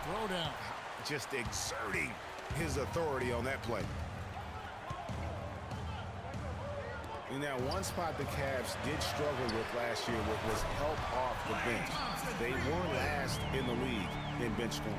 Throwdown. Just exerting his authority on that play. And now one spot the Cavs did struggle with last year was help off the bench. They were last in the league in bench scoring.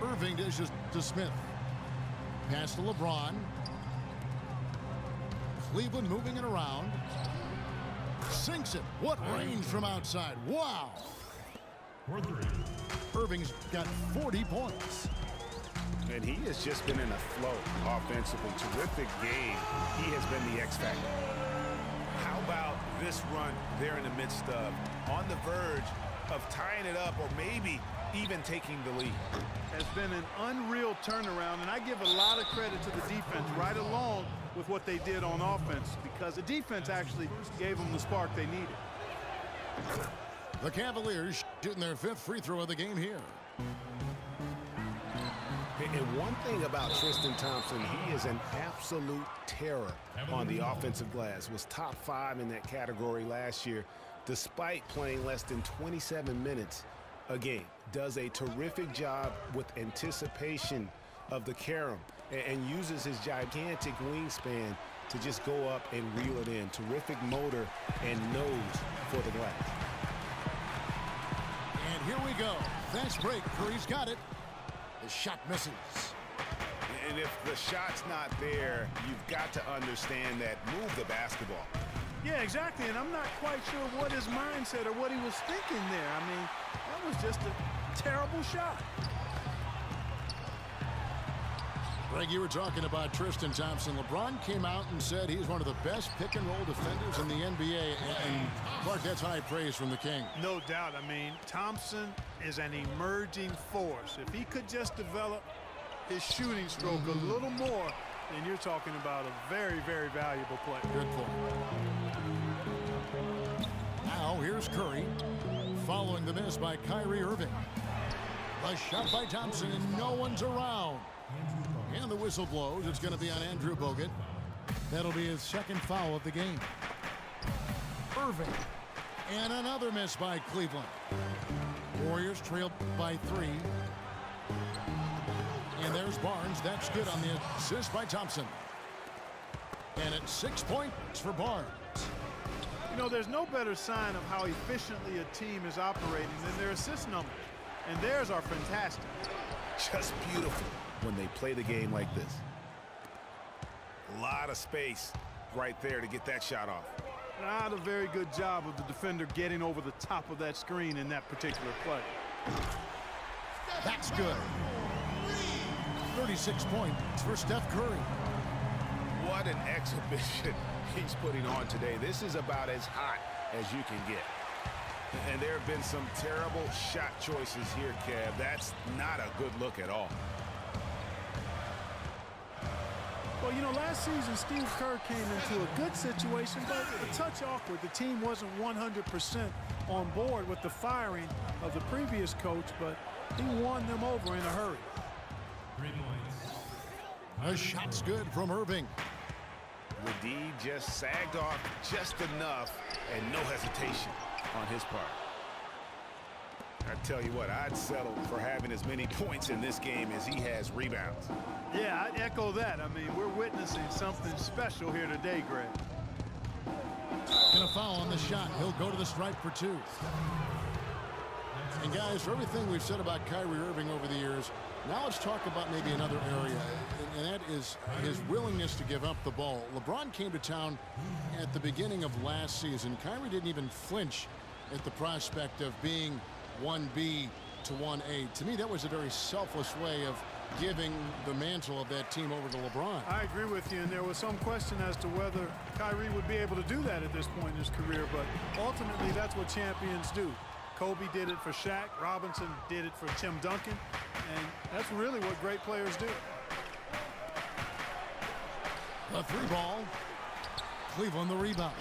Irving dishes to Smith. Pass to LeBron. Cleveland moving it around. Sinks it. What range from outside. Wow. Irving's got 40 points. And he has just been in a flow offensively. Terrific game. He has been the X factor. How about this run there in the midst of, on the verge of tying it up or maybe even taking the lead? Has been an unreal turnaround, and I give a lot of credit to the defense right along with what they did on offense, because the defense actually gave them the spark they needed. The Cavaliers shooting their 5th free throw of the game here. And one thing about Tristan Thompson, he is an absolute terror on the offensive glass. Was top 5 in that category last year, despite playing less than 27 minutes a game. Does a terrific job with anticipation of the carom and uses his gigantic wingspan to just go up and reel it in. Terrific motor and nose for the glass. And here we go. Fast break. Curry's got it. The shot misses. And if the shot's not there, you've got to understand that. Move the basketball. Yeah, exactly, and I'm not quite sure what his mindset or what he was thinking there. I mean, that was just a terrible shot. Greg, you were talking about Tristan Thompson. LeBron came out and said he's one of the best pick-and-roll defenders in the NBA, and Clark, that's high praise from the King. No doubt. I mean, Thompson is an emerging force. If he could just develop his shooting stroke a little more, then you're talking about a very, very valuable play. Good point. Now here's Curry, following the miss by Kyrie Irving. A shot by Thompson, and no one's around. And the whistle blows. It's going to be on Andrew Bogut. That'll be his 2nd foul of the game. Irving. And another miss by Cleveland. Warriors trail by 3. And there's Barnes. That's good on the assist by Thompson. And it's 6 points for Barnes. You know, there's no better sign of how efficiently a team is operating than their assist numbers. And theirs are fantastic. Just beautiful when they play the game like this. A lot of space right there to get that shot off. Not a very good job of the defender getting over the top of that screen in that particular play. That's good. 36 points for Steph Curry. What an exhibition he's putting on today. This is about as hot as you can get. And there have been some terrible shot choices here, Kev. That's not a good look at all. Well, you know, last season, Steve Kerr came into a good situation, but a touch awkward. The team wasn't 100% on board with the firing of the previous coach, but he won them over in a hurry. A shot's good from Irving. The D just sagged off just enough, and no hesitation on his part. I tell you what, I'd settle for having as many points in this game as he has rebounds. Yeah, I'd echo that. I mean, we're witnessing something special here today, Greg. And a foul on the shot. He'll go to the stripe for 2. And guys, for everything we've said about Kyrie Irving over the years, now let's talk about maybe another area, and that is his willingness to give up the ball. LeBron came to town at the beginning of last season. Kyrie didn't even flinch at the prospect of being 1B to 1A. To me, that was a very selfless way of giving the mantle of that team over to LeBron. I agree with you, and there was some question as to whether Kyrie would be able to do that at this point in his career, but ultimately that's what champions do. Kobe did it for Shaq, Robinson did it for Tim Duncan, and that's really what great players do. The 3 ball. Cleveland the rebound.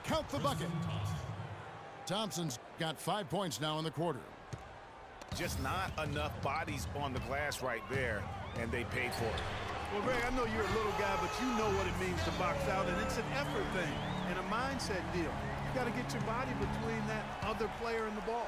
Count the bucket. Thompson's got 5 points now in the quarter. Just not enough bodies on the glass right there, and they paid for it. Well, Greg, I know you're a little guy, but you know what it means to box out, and it's an effort thing. And a mindset mindset deal. You got to get your body between that other player and the ball.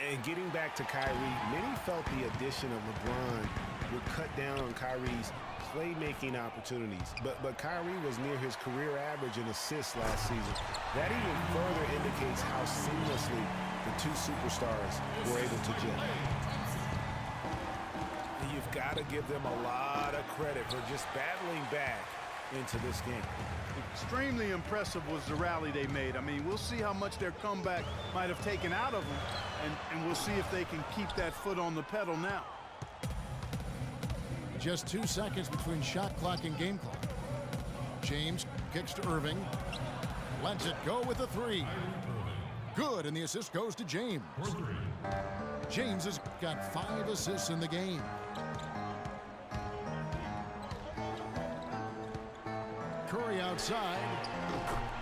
And getting back to Kyrie, many felt the addition of LeBron would cut down on Kyrie's playmaking opportunities. But Kyrie was near his career average in assists last season. That even further indicates how seamlessly the two superstars were able to gel. You've got to give them a lot of credit for just battling back into this game. Extremely impressive was the rally they made. I mean, we'll see how much their comeback might have taken out of them, and we'll see if they can keep that foot on the pedal now. Just 2 seconds between shot clock and game clock. James kicks to Irving. Lets it go with a three. Good, and the assist goes to James. James has got 5 assists in the game. Curry outside,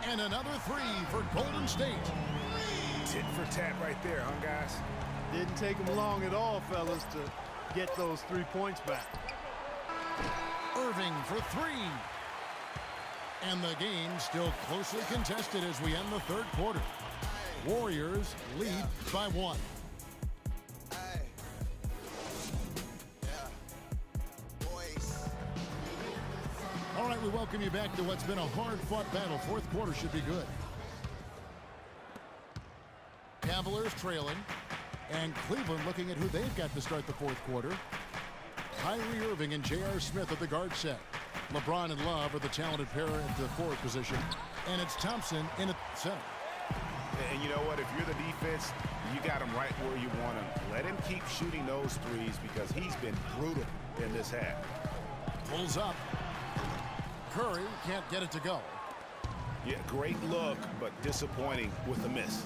and another three for Golden State. Tit for tat right there, huh, guys? Didn't take them long at all, fellas, to get those 3 points back. Irving for three. And the game still closely contested as we end the third quarter. Warriors lead by 1. All right, we welcome you back to what's been a hard-fought battle. Fourth quarter should be good. Cavaliers trailing, and Cleveland looking at who they've got to start the fourth quarter. Kyrie Irving and J.R. Smith at the guard set. LeBron and Love are the talented pair at the forward position, and it's Thompson in at center. And you know what? If you're the defense, you got him right where you want him. Let him keep shooting those threes because he's been brutal in this half. Pulls up. Curry can't get it to go. Yeah, great look, but disappointing with the miss.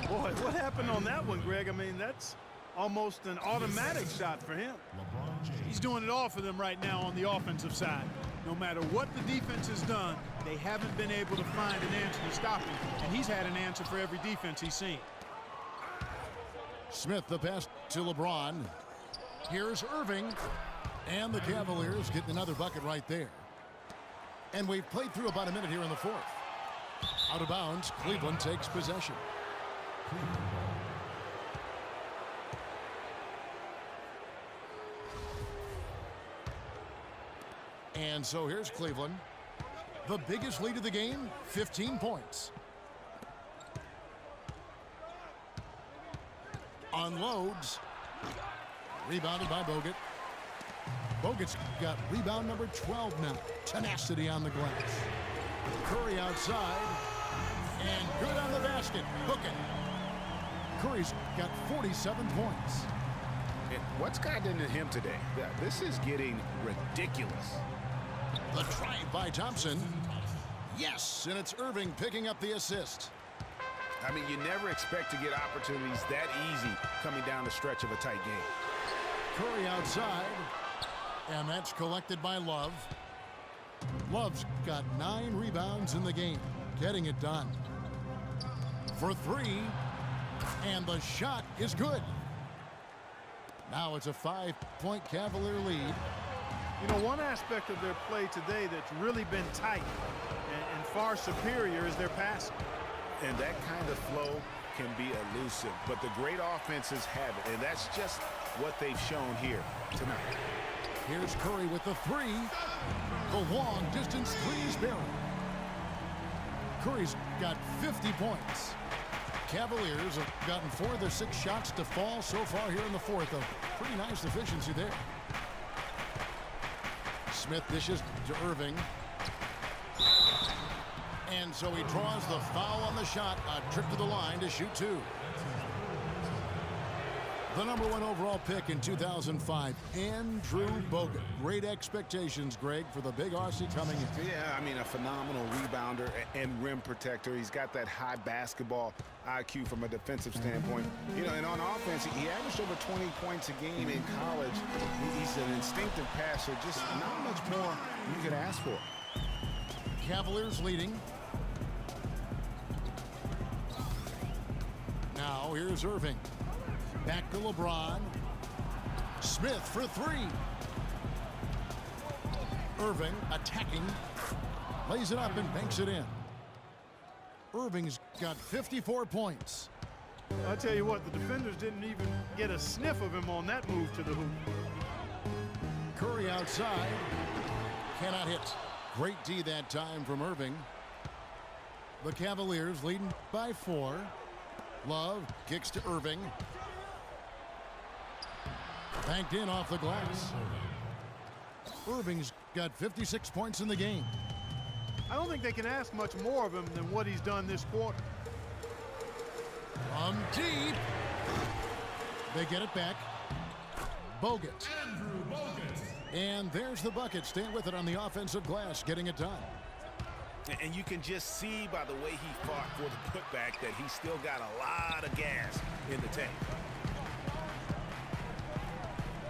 Boy, what happened on that one, Greg? I mean, that's almost an automatic shot for him. He's doing it all for them right now on the offensive side. No matter what the defense has done, they haven't been able to find an answer to stop him, and he's had an answer for every defense he's seen. Smith the pass to LeBron. Here's Irving, and the Cavaliers getting another bucket right there. And we've played through about a minute here in the fourth. Out of bounds, Cleveland takes possession. And so here's Cleveland. The biggest lead of the game, 15 points. Unloads. Rebounded by Bogut. Bogut's got rebound number 12 now. Tenacity on the glass. Curry outside. And good on the basket. Hook it. Curry's got 47 points. And what's gotten into him today? This is getting ridiculous. The drive by Thompson. Yes, and it's Irving picking up the assist. I mean, you never expect to get opportunities that easy coming down the stretch of a tight game. Curry outside. And that's collected by Love. Love's got 9 rebounds in the game, getting it done. For three, and the shot is good. Now it's a 5-point Cavalier lead. You know, one aspect of their play today that's really been tight and far superior is their passing. And that kind of flow can be elusive, but the great offenses have it, and that's just what they've shown here tonight. Here's Curry with the three. The long distance three is buried. Curry's got 50 points. Cavaliers have gotten 4 of their 6 shots to fall so far here in the fourth. A pretty nice efficiency there. Smith dishes to Irving. And so he draws the foul on the shot. A trip to the line to shoot 2. The number 1 overall pick in 2005, Andrew Bogut. Great expectations, Greg, for the big Aussie coming in. Yeah, I mean, a phenomenal rebounder and rim protector. He's got that high basketball IQ from a defensive standpoint. You know, and on offense, he averaged over 20 points a game in college. He's an instinctive passer, just not much more you could ask for. Cavaliers leading. Now here's Irving. Back to LeBron. Smith for 3. Irving attacking. Lays it up and banks it in. Irving's got 54 points. I tell you what, the defenders didn't even get a sniff of him on that move to the hoop. Curry outside. Cannot hit. Great D that time from Irving. The Cavaliers leading by 4. Love kicks to Irving. Banked in off the glass. Irving's got 56 points in the game. I don't think they can ask much more of him than what he's done this quarter. From deep. They get it back. Bogut. And there's the bucket. Staying with it on the offensive glass, getting it done. And you can just see by the way he fought for the putback that he's still got a lot of gas in the tank.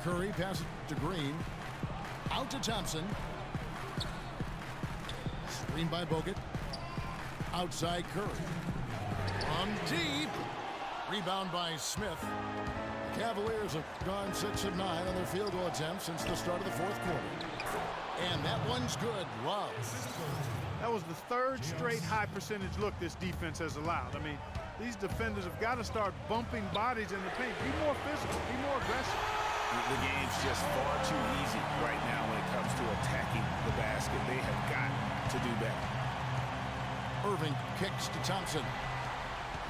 Curry passes to Green. Out to Thompson. Screen by Bogut. Outside Curry. From deep. Rebound by Smith. The Cavaliers have gone 6 of 9 on their field goal attempts since the start of the fourth quarter. And that one's good. Love. That was the third straight high percentage look this defense has allowed. I mean, these defenders have got to start bumping bodies in the paint. Be more physical. Be more aggressive. The game's just far too easy right now when it comes to attacking the basket. They have got to do better. Irving kicks to Thompson.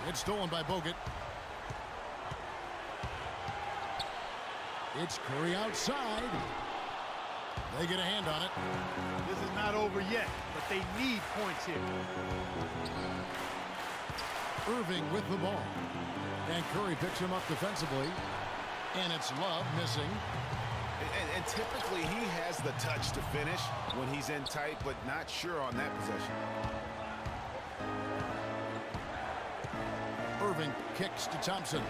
It's stolen by Bogut. It's Curry outside. They get a hand on it. This is not over yet, but they need points here. Irving with the ball. And Curry picks him up defensively. And it's Love missing. And typically he has the touch to finish when he's in tight, but not sure on that possession. Irving kicks to Thompson.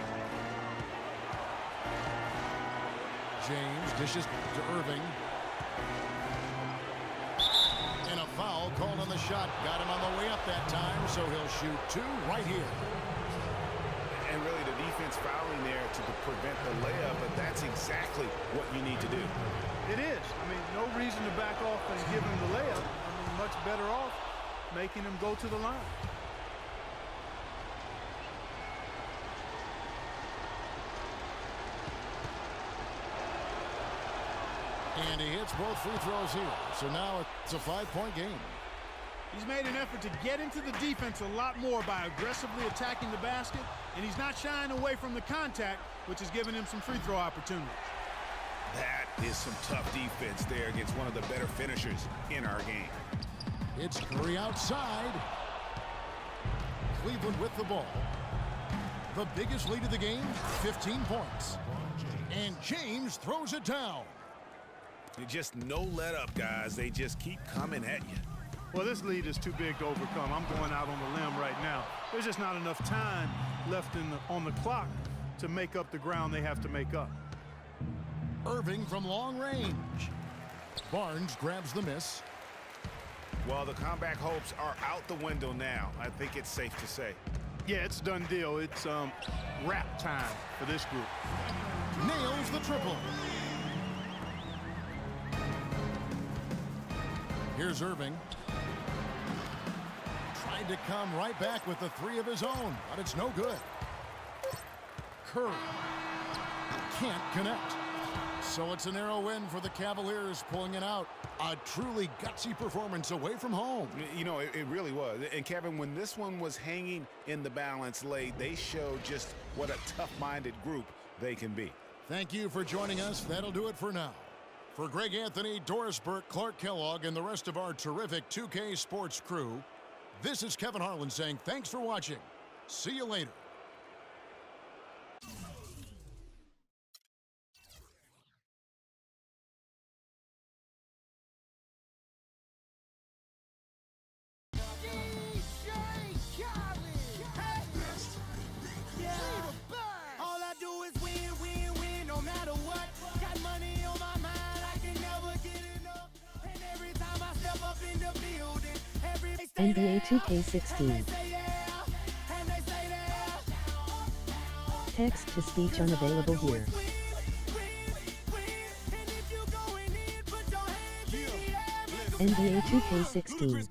James dishes to Irving. And a foul called on the shot. Got him on the way up that time, so he'll shoot 2 right here. And really the defense fouling there to prevent the layup, but that's exactly what you need to do. It is. I mean, no reason to back off and give him the layup. I mean, much better off making him go to the line. And he hits both free throws here. So now it's a 5-point game. He's made an effort to get into the defense a lot more by aggressively attacking the basket, and he's not shying away from the contact, which has given him some free throw opportunities. That is some tough defense there against one of the better finishers in our game. It's Curry outside. Cleveland with the ball. The biggest lead of the game, 15 points. And James throws it down. Just no let up, guys. They just keep coming at you. Well, this lead is too big to overcome. I'm going out on the limb right now. There's just not enough time left on the clock to make up the ground they have to make up. Irving from long range. Barnes grabs the miss. Well, the comeback hopes are out the window now. I think it's safe to say. Yeah, it's done deal. It's wrap time for this group. Nails the triple. Here's Irving. Tried to come right back with the 3 of his own, but it's no good. Curry can't connect. So it's a narrow win for the Cavaliers, pulling it out. A truly gutsy performance away from home. You know, it really was. And Kevin, when this one was hanging in the balance late, they showed just what a tough-minded group they can be. Thank you for joining us. That'll do it for now. For Greg Anthony, Doris Burke, Clark Kellogg, and the rest of our terrific 2K Sports crew, this is Kevin Harlan saying thanks for watching. See you later. NBA 2K16. Text to speech unavailable here. NBA 2K16.